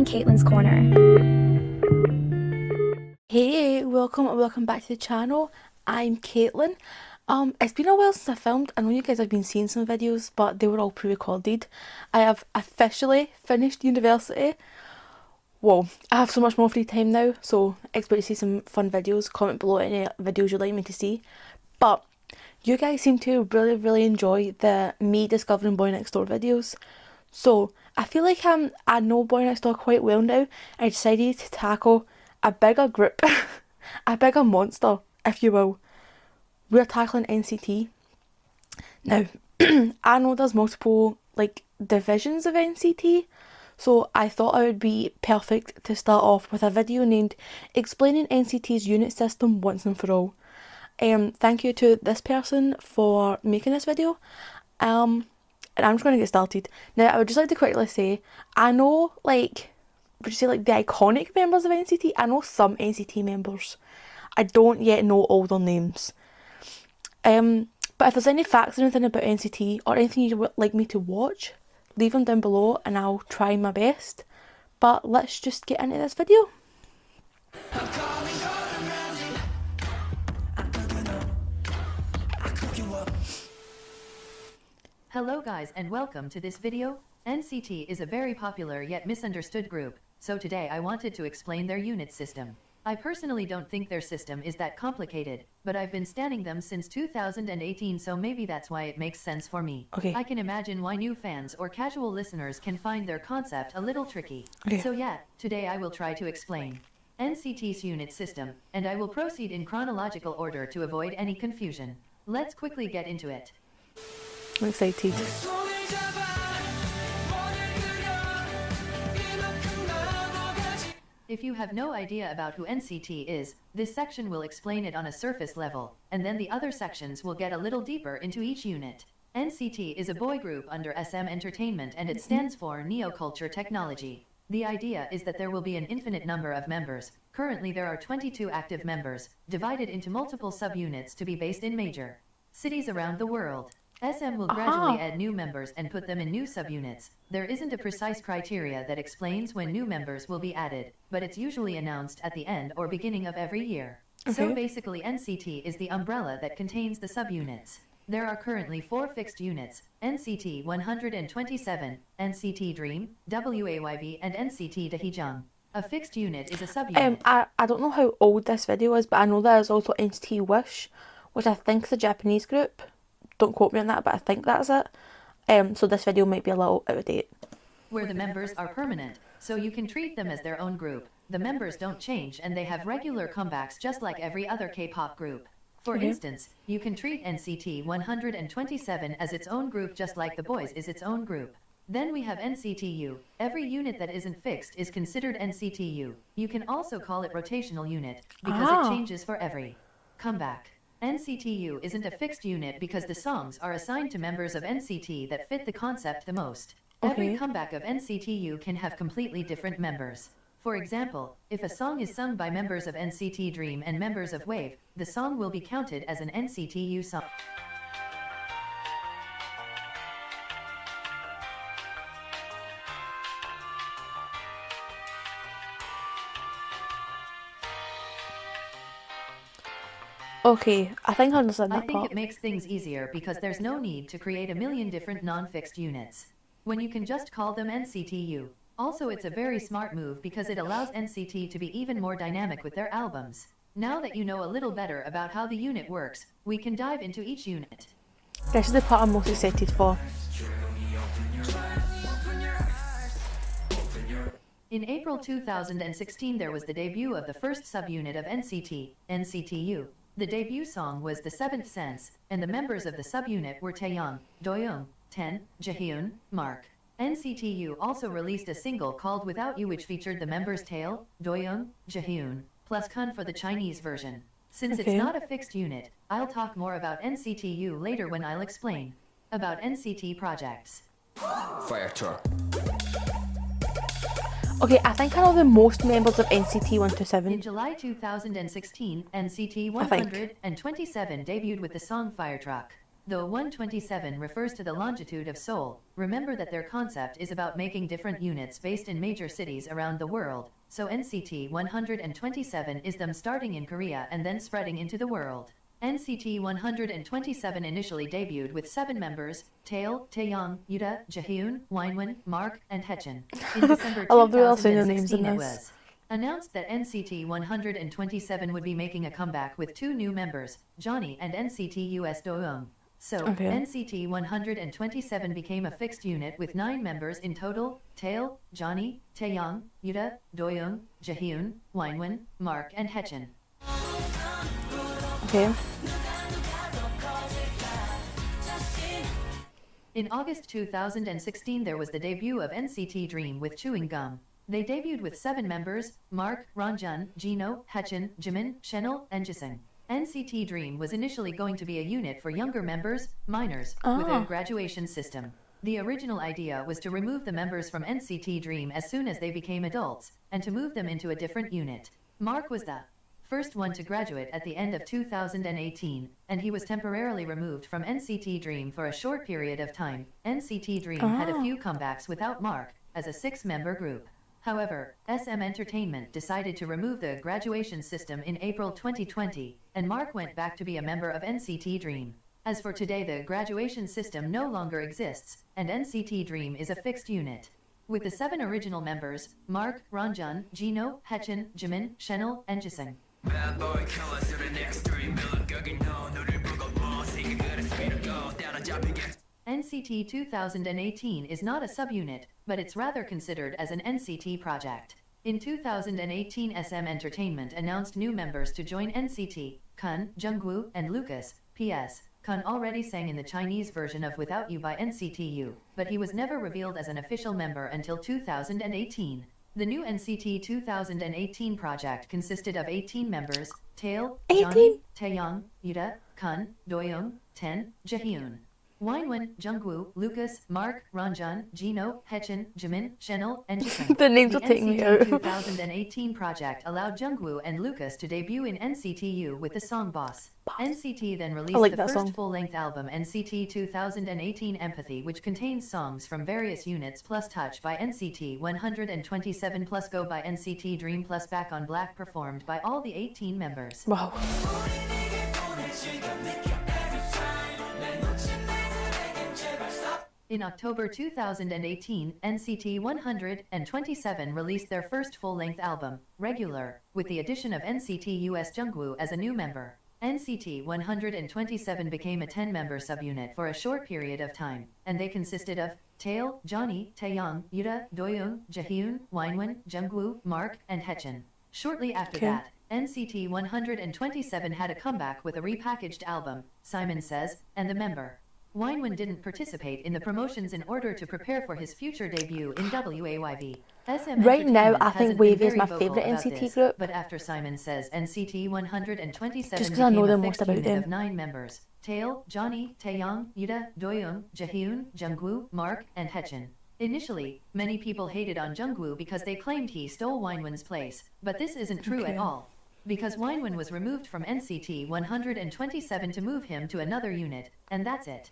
join Caitlin's Corner. Hey, welcome back to the channel. I'm Caitlin. It's been a while since I filmed. I know you guys have been seeing some videos, but they were all pre-recorded. I have officially finished university. Whoa, I have so much more free time now, so expect to see some fun videos. Comment below any videos you'd like me to see. But you guys seem to really enjoy the me discovering Boynextdoor videos. So I feel like I know Boynextdoor quite well now. I decided to tackle a bigger group, a bigger monster, if you will. We're tackling NCT. Now, I know there's multiple divisions of NCT, so I thought it would be perfect to start off with a video named Explaining NCT's unit system once and for all. Thank you to this person for making this video. And I'm just going to get started. Now, I would just like to quickly say, I know, would you say the iconic members of NCT? I know some NCT members. I don't yet know all their names. But if there's any facts or anything about NCT, or anything you would like me to watch, leave them down below and I'll try my best. But let's just get into this video. Hello guys and welcome to this video. NCT is a very popular yet misunderstood group, so today I wanted to explain their unit system. I personally don't think their system is that complicated, but I've been standing them since 2018, so maybe that's why it makes sense for me. Okay. I can imagine why new fans or casual listeners can find their concept a little tricky. Okay. So yeah, today I will try to explain NCT's unit system, and I will proceed in chronological order to avoid any confusion. Let's quickly get into it. I'm excited. If you have no idea about who NCT is, this section will explain it on a surface level, and then the other sections will get a little deeper into each unit. NCT is a boy group under SM Entertainment and it stands for Neoculture Technology. The idea is that there will be an infinite number of members. Currently there are 22 active members, divided into multiple subunits to be based in major cities around the world. SM will gradually add new members and put them in new subunits. There isn't a precise criteria that explains when new members will be added, but it's usually announced at the end or beginning of every year. Okay. So basically NCT is the umbrella that contains the subunits. There are currently 4 fixed units: NCT 127, NCT Dream, WayV and NCT Dojaejung. A fixed unit is a subunit. I don't know how old this video is, but I know there is also NCT Wish, which I think is a Japanese group. Don't quote me on that, but I think that's it. So this video might be a little out of date. Where the members are permanent, so you can treat them as their own group. The members don't change and they have regular comebacks just like every other K-pop group. For instance, you can treat NCT 127 as its own group just like the boys is its own group. Then we have NCT U. Every unit that isn't fixed is considered NCT U. You can also call it rotational unit, because it changes for every comeback. NCT U isn't a fixed unit because the songs are assigned to members of NCT that fit the concept the most. Every comeback of NCT U can have completely different members. For example, if a song is sung by members of NCT Dream and members of WayV, the song will be counted as an NCT U song. Okay, I think I understand that I think part. it makes things easier because there's no need to create a million different non-fixed units when you can just call them NCT U. Also, it's a very smart move because it allows NCT to be even more dynamic with their albums. Now that you know a little better about how the unit works, we can dive into each unit. This is the part I'm most excited for. In April 2016 there was the debut of the first subunit of NCT, NCT U. The debut song was The Seventh Sense, and the members of the subunit were Taeyong, Doyoung, Ten, Jaehyun, Mark. NCT U also released a single called Without You which featured the members Taeyong, Doyoung, Jaehyun, plus Kun for the Chinese version. Since it's not a fixed unit, I'll talk more about NCT U later when I'll explain about NCT projects. Fire truck. Okay, I think I know the most members of NCT 127. In July 2016, NCT 127 debuted with the song Fire Truck. Though 127 refers to the longitude of Seoul, remember that their concept is about making different units based in major cities around the world, so NCT 127 is them starting in Korea and then spreading into the world. NCT 127 initially debuted with 7 members, Taeyong, Yuta, Jaehyun, Winwin, Mark, and Haechan. In December I love the way they're saying their names in 2016 it this. was announced that NCT 127 would be making a comeback with 2 new members, Johnny and NCT U's Doyoung. So, Okay. NCT 127 became a fixed unit with 9 members in total, Taeyong, Johnny, Taeyong, Yuta, Doyoung, Jaehyun, Winwin, Mark and Haechan. Okay. In August 2016 there was the debut of NCT Dream with Chewing Gum. They debuted with 7 members, Mark, Renjun, Jeno, Haechan, Jaemin, Chenle, and Jisung. NCT Dream was initially going to be a unit for younger members, minors, with a graduation system. The original idea was to remove the members from NCT Dream as soon as they became adults, and to move them into a different unit. Mark was the first one to graduate at the end of 2018, and he was temporarily removed from NCT Dream for a short period of time. NCT Dream had a few comebacks without Mark, as a 6-member group. However, SM Entertainment decided to remove the graduation system in April 2020, and Mark went back to be a member of NCT Dream. As for today, the graduation system no longer exists, and NCT Dream is a fixed unit. With the 7 original members, Mark, Renjun, Jeno, Haechan, Jaemin, Chenle, and Jisung. Bad boy killer to the next 3 million gagging no 너를 보고 뭐 생각을 스피드고 따라잡히게. NCT 2018 is not a subunit, but it's rather considered as an NCT project. In 2018, SM Entertainment announced new members to join NCT, Kun, Jungwoo, and Lucas. P.S. Kun already sang in the Chinese version of Without You by NCT U, but he was never revealed as an official member until 2018. The new NCT 2018 project consisted of 18 members, Taeyong, Johnny, Taeyong, Yuta, Kun, Doyoung, 10, Jaehyun, Winwin, Jungwoo, Lucas, Mark, Renjun, Jeno, Haechan, Jaemin, Chenle, and Jisung. The names will take me out. NCT 2018 project allowed Jungwoo and Lucas to debut in NCT U with the song Boss. NCT then released the first full-length album NCT 2018 Empathy, which contains songs from various units plus Touch by NCT 127 plus Go by NCT Dream plus Back on Black performed by all the 18 members. Wow. In October 2018, NCT 127 released their first full-length album, Regular, with the addition of NCT U's Jungwoo as a new member. NCT 127 became a 10-member subunit for a short period of time, and they consisted of Taeyong, Johnny, Taeyong, Yuta, Doyoung, Jaehyun, Winwin, Jungwoo, Mark, and Haechan. Shortly after that, NCT 127 had a comeback with a repackaged album, Simon Says, and the member Winwin didn't participate in the promotions in order to prepare for his future debut in WayV. Right now, I think WayV is my favourite NCT group. But after Simon Says, NCT 127 just because I know the became a most fixed about unit them. of 9 members, Taeyong, Johnny, Taeyong, Yuta, Doyoung, Jaehyun, Jungwoo, Mark, and Haechan. Initially, many people hated on Jungwoo because they claimed he stole Winwin's place, but this isn't true at all. Because Winwin was removed from NCT 127 to move him to another unit, and that's it.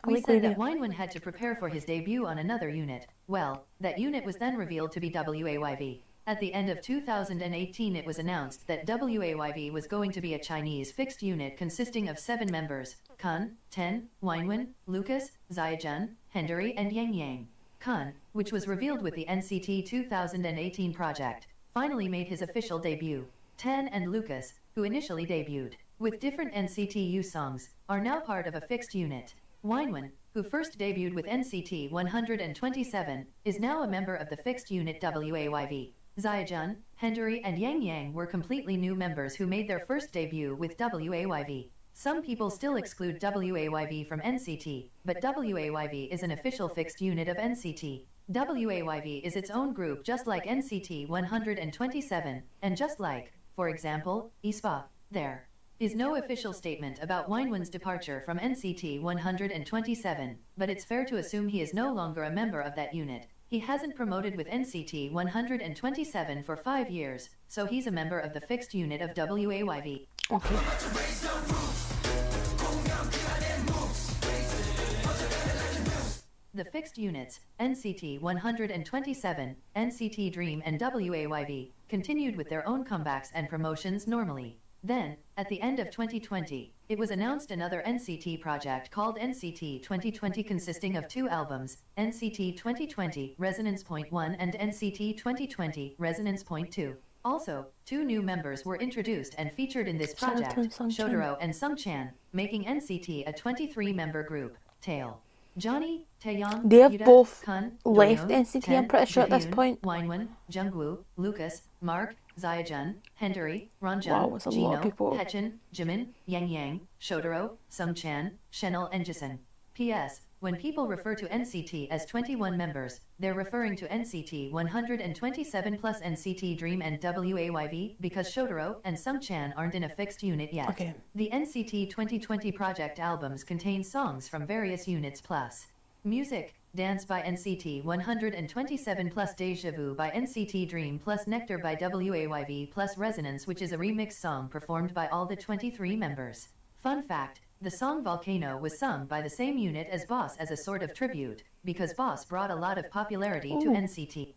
We said that Winwin had to prepare for his debut on another unit. Well, that unit was then revealed to be WayV. At the end of 2018 it was announced that WayV was going to be a Chinese fixed unit consisting of 7 members, Kun, 10, Winwin, Lucas, Xiaojun, Hendery and Yangyang. Kun, which was revealed with the NCT 2018 project, finally made his official debut. 10 and Lucas, who initially debuted with different NCT U songs, are now part of a fixed unit. Winwin, who first debuted with NCT 127, is now a member of the fixed unit WayV. Xiaojun, Hendery and Yangyang were completely new members who made their first debut with WayV. Some people still exclude WayV from NCT, but WayV is an official fixed unit of NCT. WayV is its own group just like NCT 127, and just like, for example, aespa. There is no official statement about Winwin's departure from NCT 127, but it's fair to assume he is no longer a member of that unit. He hasn't promoted with NCT 127 for 5 years, so he's a member of the fixed unit of WayV. Okay. The fixed units, NCT 127, NCT Dream and WayV, continued with their own comebacks and promotions normally. Then, at the end of 2020, it was announced another NCT project called NCT 2020 consisting of 2 albums, NCT 2020 Resonance Point 1 and NCT 2020 Resonance Point 2. Also, 2 new members were introduced and featured in this project, Shotaro and Sungchan, making NCT a 23-member group. Johnny, Taeyong, They have Yuta, both Kun, left Doyoung, NCT, Ten, I'm pretty sure at this Jaehyun, point. Winwin, Jungwoo, Lucas, Mark, Xiaojun, Hendery, Renjun, Wow, it's a lot of Jeno, people. Haechan, Jaemin, Yangyang, Shotaro, Sungchan, Chenle and Jisung. P.S. When people refer to NCT as 21 members, they're referring to NCT 127 plus NCT Dream and WayV because Shotaro and Sungchan aren't in a fixed unit yet. Okay. The NCT 2020 project albums contain songs from various units plus music, Dance by NCT 127 plus Deja Vu by NCT Dream plus Nectar by WayV plus Resonance, which is a remix song performed by all the 23 members. Fun fact, the song Volcano was sung by the same unit as Boss as a sort of tribute, because Boss brought a lot of popularity to NCT.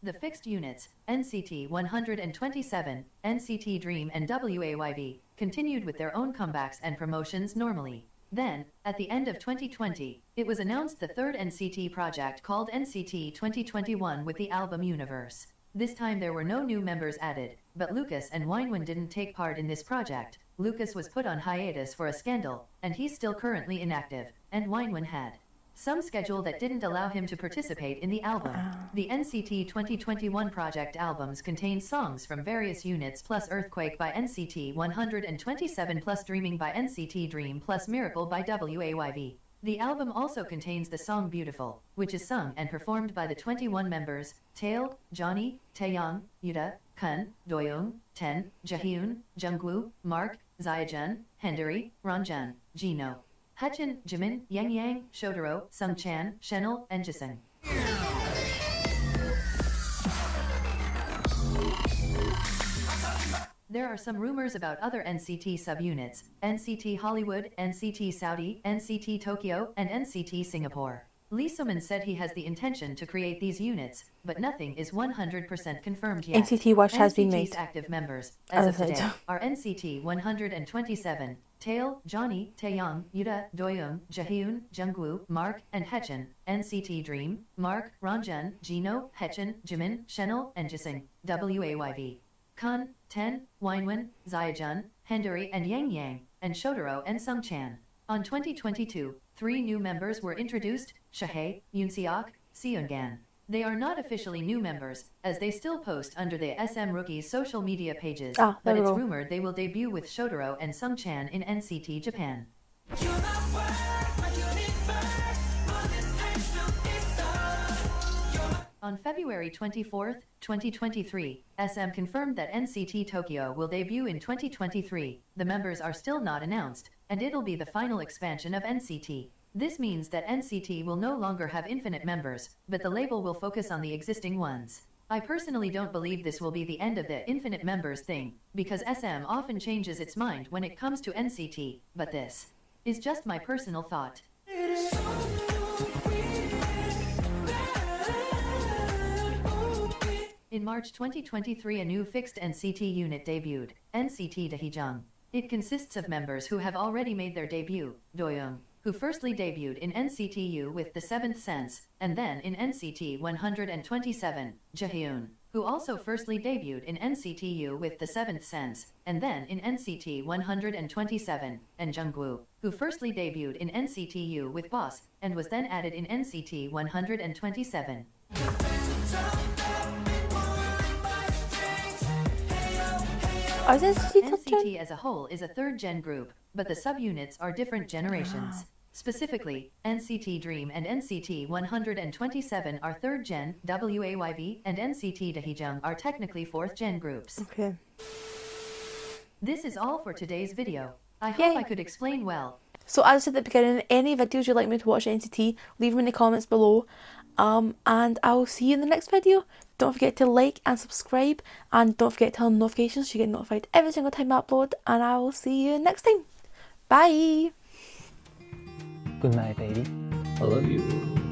The fixed units, NCT 127, NCT Dream and WayV, continued with their own comebacks and promotions normally. Then, at the end of 2020, it was announced the third NCT project called NCT 2021 with the album Universe. This time there were no new members added, but Lucas and Winwin didn't take part in this project. Lucas was put on hiatus for a scandal, and he's still currently inactive, and Winwin had some schedule that didn't allow him to participate in the album. The NCT 2021 project albums contain songs from various units plus Earthquake by NCT 127 plus Dreaming by NCT Dream plus Miracle by WayV. The album also contains the song Beautiful, which is sung and performed by the 21 members, Taeyong, Johnny, Taeyong, Yuta, Kun, Doyoung, Ten, Jaehyun, Jungwoo, Mark, Xiaojun, Hendery, Renjun, Jeno, Haechan, Jaemin, Yangyang, Shotaro, Sungchan, Chenle, and Jisung. There are some rumors about other NCT subunits, NCT Hollywood, NCT Saudi, NCT Tokyo, and NCT Singapore. Lee So-min said he has the intention to create these units, but nothing is 100% confirmed yet. NCT Watch has been made. NCT's active members, as of today, are NCT 127, Taeyong, Johnny, Taeyong, Yuta, Doyoung, Jaehyun, Jungwoo, Mark, and Haechan, NCT Dream, Mark, Renjun, Jeno, Haechan, Jaemin, Chenle, and Jisung, WayV. Kun, Ten, Winwin, Xiaojun, Hendery and Yangyang, and Shotaro and Sungchan. On 2022, 3 new members were introduced, Jaehee, Yoonseok, Sion. They are not officially new members, as they still post under the SM Rookies social media pages, but it's rumored they will debut with Shotaro and Sungchan in NCT Japan. On February 24, 2023, SM confirmed that NCT Tokyo will debut in 2023. The members are still not announced, and it'll be the final expansion of NCT. This means that NCT will no longer have infinite members, but the label will focus on the existing ones. I personally don't believe this will be the end of the infinite members thing, because SM often changes its mind when it comes to NCT, but this is just my personal thought. In March 2023, a new fixed NCT unit debuted, NCT Dojaejung. It consists of members who have already made their debut, Doyoung, who firstly debuted in NCT U with The Seventh Sense, and then in NCT 127, Jaehyun, who also firstly debuted in NCT U with The Seventh Sense, and then in NCT 127, and Jungwoo, who firstly debuted in NCT U with Boss, and was then added in NCT 127. NCT as a whole is a third-gen group, but the subunits are different generations. Specifically, NCT Dream and NCT 127 are third-gen, WayV, and NCT Dojaejung are technically fourth-gen groups. Okay. This is all for today's video. I hope I could explain well. So as I said at the beginning, any videos you'd like me to watch at NCT, leave them in the comments below. And I'll see you in the next video. Don't forget to like and subscribe, and don't forget to turn on notifications so you get notified every single time I upload, and I will see you next time. Bye! Good night, baby. I love you.